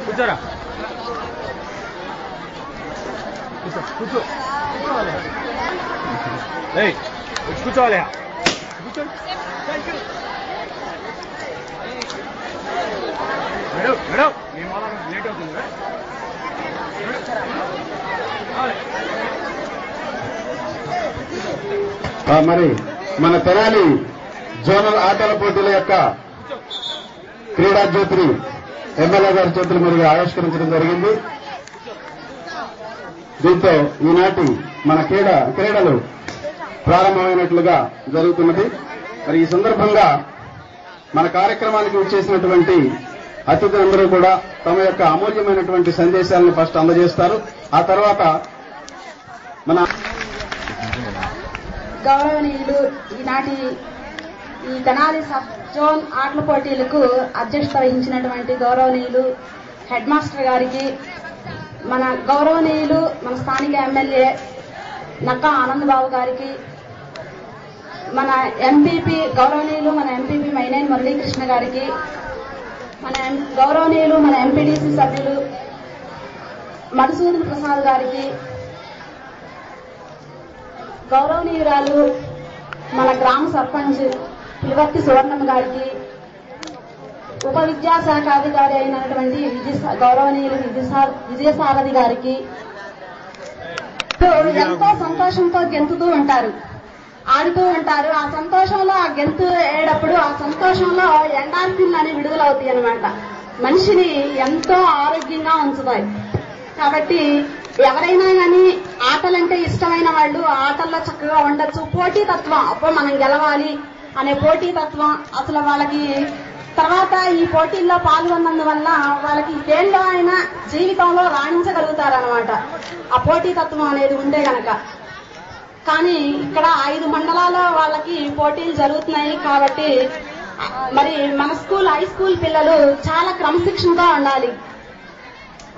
కూర్చోరా కూర్చో కూర్చోవాలి కూర్చోవాలి కూర్చోండి మేడం మేడం మేము అలా లేట్ అవుతుంది మరి మన తెనాలి జోనల్ ఆటల పోటీల యొక్క క్రీడా జ్యోతిని ఎమ్మెల్యే గారి చేతుల మీదుగా ఆవిష్కరించడం జరిగింది. దీంతో ఈనాటి మన క్రీడలు ప్రారంభమైనట్లుగా జరుగుతున్నది. మరి ఈ సందర్భంగా మన కార్యక్రమానికి విచ్చేసినటువంటి అతిథులందరూ కూడా తమ యొక్క అమూల్యమైనటువంటి సందేశాలను ఫస్ట్ అందజేస్తారు. ఆ తర్వాత మన గౌరవనీయులు ఈనాటి ఈ తెనాలి సబ్ జోన్ ఆటల పోటీలకు అధ్యక్షత వహించినటువంటి గౌరవనీయులు హెడ్ మాస్టర్ గారికి, మన గౌరవనీయులు మన స్థానిక ఎమ్మెల్యే నక్కా ఆనందబాబు గారికి, మన ఎంపీపీ గౌరవనీయులు మన ఎంపీపీ మైనేని మురళీకృష్ణ గారికి, మన గౌరవనీయులు మన ఎంపీడీసీ సభ్యులు మధుసూదన్ ప్రసాద్ గారికి, గౌరవనీయురాలు మన గ్రామ సర్పంచ్ పిలివర్తి సువర్ణమ్మ గారికి, ఉప విద్యాశాఖాధికారి అయినటువంటి గౌరవనీయులు విజయసారథి గారికి, ఎంతో సంతోషంతో గెంతుతూ ఉంటారు, ఆడుతూ ఉంటారు. ఆ సంతోషంలో ఆ గెంతు వేయడప్పుడు ఆ సంతోషంలో ఎండార్ఫిన్ అని విడుదలవుతాయి అన్నమాట. మనిషిని ఎంతో ఆరోగ్యంగా ఉంచుతాయి. కాబట్టి ఎవరైనా కానీ ఆటలంటే ఇష్టమైన వాళ్ళు ఆటల్లో చక్కగా ఉండొచ్చు. పోటీతత్వం, అప్పుడు మనం గెలవాలి అనే పోటీతత్వం అసలు వాళ్ళకి తర్వాత ఈ పోటీల్లో పాల్గొన్నందువల్ల వాళ్ళకి దేనిలో అయినా జీవితంలో రాణించగలుగుతారనమాట. ఆ పోటీతత్వం అనేది ఉంటే గనక. కానీ ఇక్కడ 5 మండలాల్లో వాళ్ళకి పోటీలు జరుగుతున్నాయి కాబట్టి మరి మన స్కూల్ హై స్కూల్ పిల్లలు చాలా క్రమశిక్షణగా ఉండాలి.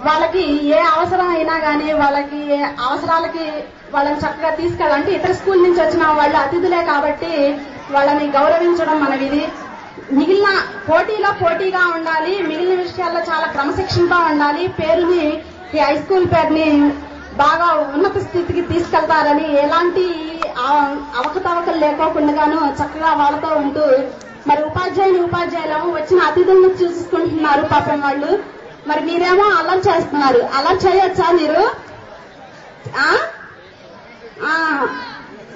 వాళ్ళకి ఏ అవసరం అయినా కానీ వాళ్ళకి అవసరాలకి వాళ్ళని చక్కగా తీసుకెళ్ళాలంటే ఇతర స్కూల్ నుంచి వచ్చిన వాళ్ళు అతిథులే కాబట్టి వాళ్ళని గౌరవించడం మన విధి. మిగిలిన పోటీలో పోటీగా ఉండాలి, మిగిలిన విషయాల్లో చాలా క్రమశిక్షణగా ఉండాలి. పేరుని ఈ హై స్కూల్ పేరుని బాగా ఉన్నత స్థితికి తీసుకెళ్తారని ఎలాంటి అవకతవకలు లేకోకుండాను చక్కగా వాళ్ళతో ఉంటూ మరి ఉపాధ్యాయులు వచ్చిన అతిథులను చూసుకుంటున్నారు పాపం వాళ్ళు. మరి మీరేమో అల్లరి చేస్తున్నారు. అల్లరి చేయొచ్చా మీరు?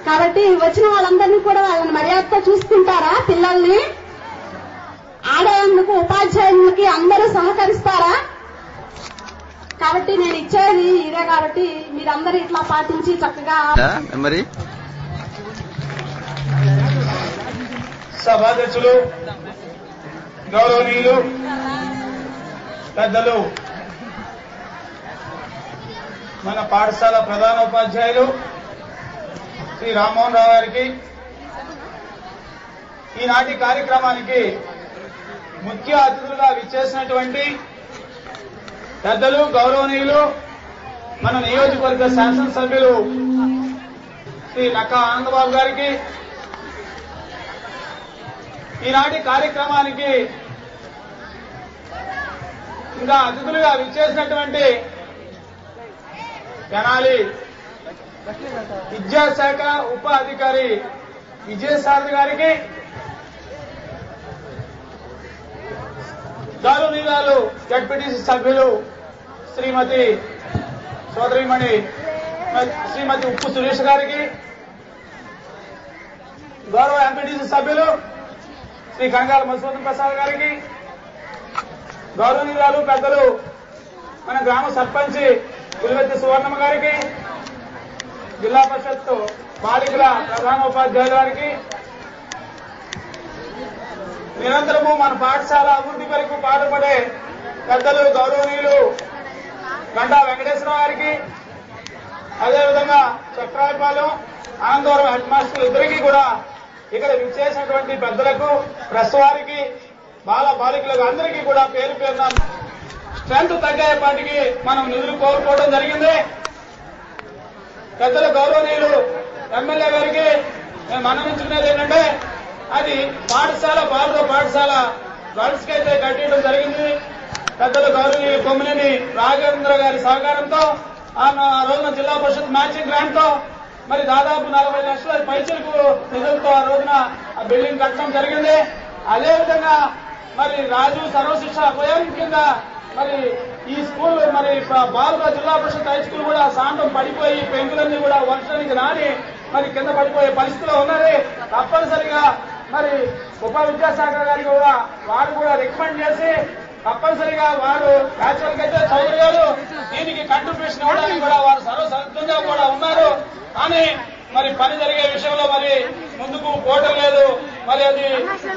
కాబట్టి వచ్చిన వాళ్ళందరినీ కూడా వాళ్ళని మర్యాదతో చూసుకుంటారా? పిల్లల్ని ఆడేందుకు ఉపాధ్యాయులకి అందరూ సహకరిస్తారా? కాబట్టి నేను ఇచ్చేది ఇదే కాబట్టి మీరందరూ ఇట్లా పాటించి చక్కగా మరి సభాధ్యక్షులు గౌరవనీయులు పెద్దలు మన పాఠశాల ప్రధానోపాధ్యాయులు శ్రీ రామ్మోహన్ రావు గారికి, ఈనాటి కార్యక్రమానికి ముఖ్య అతిథులుగా విచ్చేసినటువంటి పెద్దలు గౌరవనీయులు మన నియోజకవర్గ శాసనసభ్యులు శ్రీ నక్కా ఆనందబాబు గారికి, ఈనాటి కార్యక్రమానికి ఇంకా అతిథులుగా విచ్చేసినటువంటి తెనాలి విద్యాశాఖ ఉప అధికారి విజయసారథి గారికి, గౌరవనీయురాలు జడ్పీటీసీ సభ్యులు శ్రీమతి సోదరిమణి శ్రీమతి ఉప్పు సురేష్ గారికి, గౌరవ ఎంపీటీసీ సభ్యులు శ్రీ కనగాల మధుసూదన్ ప్రసాద్ గారికి, గౌరవనీయురాలు పెద్దలు మన గ్రామ సర్పంచ్ పులివెత్తి సువర్ణమ్మ గారికి, జిల్లా పరిషత్ బాలికల ప్రధానోపాధ్యాయుల వారికి, నిరంతరము మన పాఠశాల అభివృద్ధి కొరకు పాటుపడే పెద్దలు గౌరవనీయులు గంటా వెంకటేశ్వరరావు గారికి, అదేవిధంగా చక్రాయపాలెం ఆనందవరం హెడ్ మాస్టర్ ఇద్దరికీ కూడా ఇక్కడ విచ్చేసినటువంటి పెద్దలకు, ప్రెస్ వారికి, బాలికలకు అందరికీ కూడా పేరు పేరున స్ట్రెంత్ తగ్గేపాటికి మనం నిధులు కోరుకోవడం జరిగింది. పెద్దల గౌరవనీయులు ఎమ్మెల్యే గారికి మేము మనవించుకునేది ఏంటంటే అది పాఠశాల బాలుర పాఠశాల గర్ల్స్ కి అయితే కట్టేయడం జరిగింది. పెద్దలు గౌరవనీయులు కొమ్మినేని రాఘవేంద్ర గారి సహకారంతో ఆ రోజున జిల్లా పరిషత్ మ్యాచింగ్ గ్రాంట్ తో మరి దాదాపు 40 లక్షల పైచలకు నిధులతో ఆ రోజున ఆ బిల్డింగ్ కట్టడం జరిగింది. అదేవిధంగా మరి రాజు సర్వశిక్ష అభయం కింద మరి ఈ స్కూల్ మరి బాలుగా జిల్లా పరిషత్ హై స్కూల్ కూడా శాంతం పడిపోయి పెంకులన్నీ కూడా వర్షానికి నాని మరి కింద పడిపోయే పరిస్థితిలో ఉన్నది. తప్పనిసరిగా మరి ఉప విద్యాశాఖ గారికి కూడా వారు కూడా రికమెండ్ చేసి తప్పనిసరిగా వారు యాక్చువల్ అయితే చౌదరి గారు దీనికి కంట్రిబ్యూషన్ ఇవ్వడానికి కూడా వారు సర్వసన్నద్ధంగా కూడా ఉన్నారు. కానీ మరి పని జరిగే విషయంలో మరి ముందుకు పోవటం లేదు. మరి అది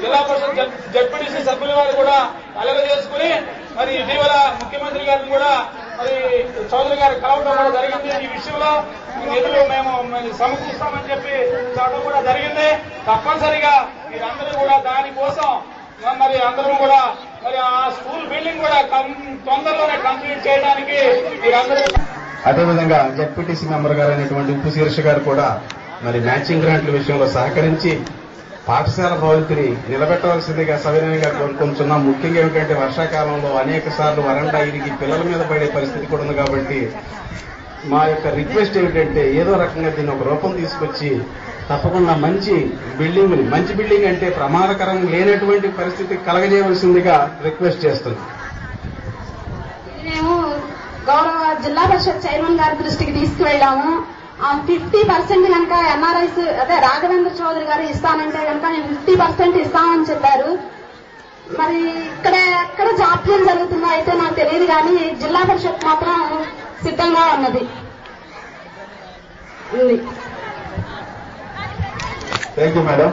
జిల్లా పరిషత్ జడ్పీటీసీ సభ్యుల వారు కూడా కలగజేసుకుని మరి ఇటీవల ముఖ్యమంత్రి గారిని కూడా మరి చౌదరి గారు కలవడం కూడా జరిగింది. ఈ విషయంలో నిధులు మేము సమకూరుస్తామని చెప్పి చెప్పడం కూడా జరిగింది. తప్పనిసరిగా మీరందరూ కూడా దానికోసం మరి అందరూ కూడా మరి ఆ స్కూల్ బిల్డింగ్ కూడా తొందరలోనే కంప్లీట్ చేయడానికి మీరందరూ. అదేవిధంగా జెడ్పీటీసీ మెంబర్ గారు అయినటువంటి ఉప్పు శీర్ష గారు కూడా మరి మ్యాచింగ్ గ్రాంట్ల విషయంలో సహకరించి పాఠశాల భవంతిని నిలబెట్టవలసిందిగా సవినయంగా కోరుకుంటున్నాం. ముఖ్యంగా ఏమిటంటే వర్షాకాలంలో అనేక సార్లు వరండా ఇరిగి పిల్లల మీద పడే పరిస్థితి కూడా ఉంది. కాబట్టి మా యొక్క రిక్వెస్ట్ ఏమిటంటే ఏదో రకంగా దీన్ని ఒక రూపం తీసుకొచ్చి తప్పకుండా మంచి బిల్డింగ్ అంటే ప్రమాదకరం లేనటువంటి పరిస్థితి కలగజేయవలసిందిగా రిక్వెస్ట్ చేస్తున్నాం. మేము గౌరవ జిల్లా పరిషత్ చైర్మన్ గారి దృష్టికి తీసుకువెళ్ళాము. 50% కనుక ఎన్ఆర్ఐస్ అదే రాఘవేంద్ర చౌదరి గారు ఇస్తానంటే కనుక నేను 50% ఇస్తామని చెప్పారు. మరి ఎక్కడ జాప్యం జరుగుతుందో అయితే నాకు తెలియదు, కానీ జిల్లా పరిషత్ మాత్రం సిద్ధంగా ఉన్నది. Thank you madam.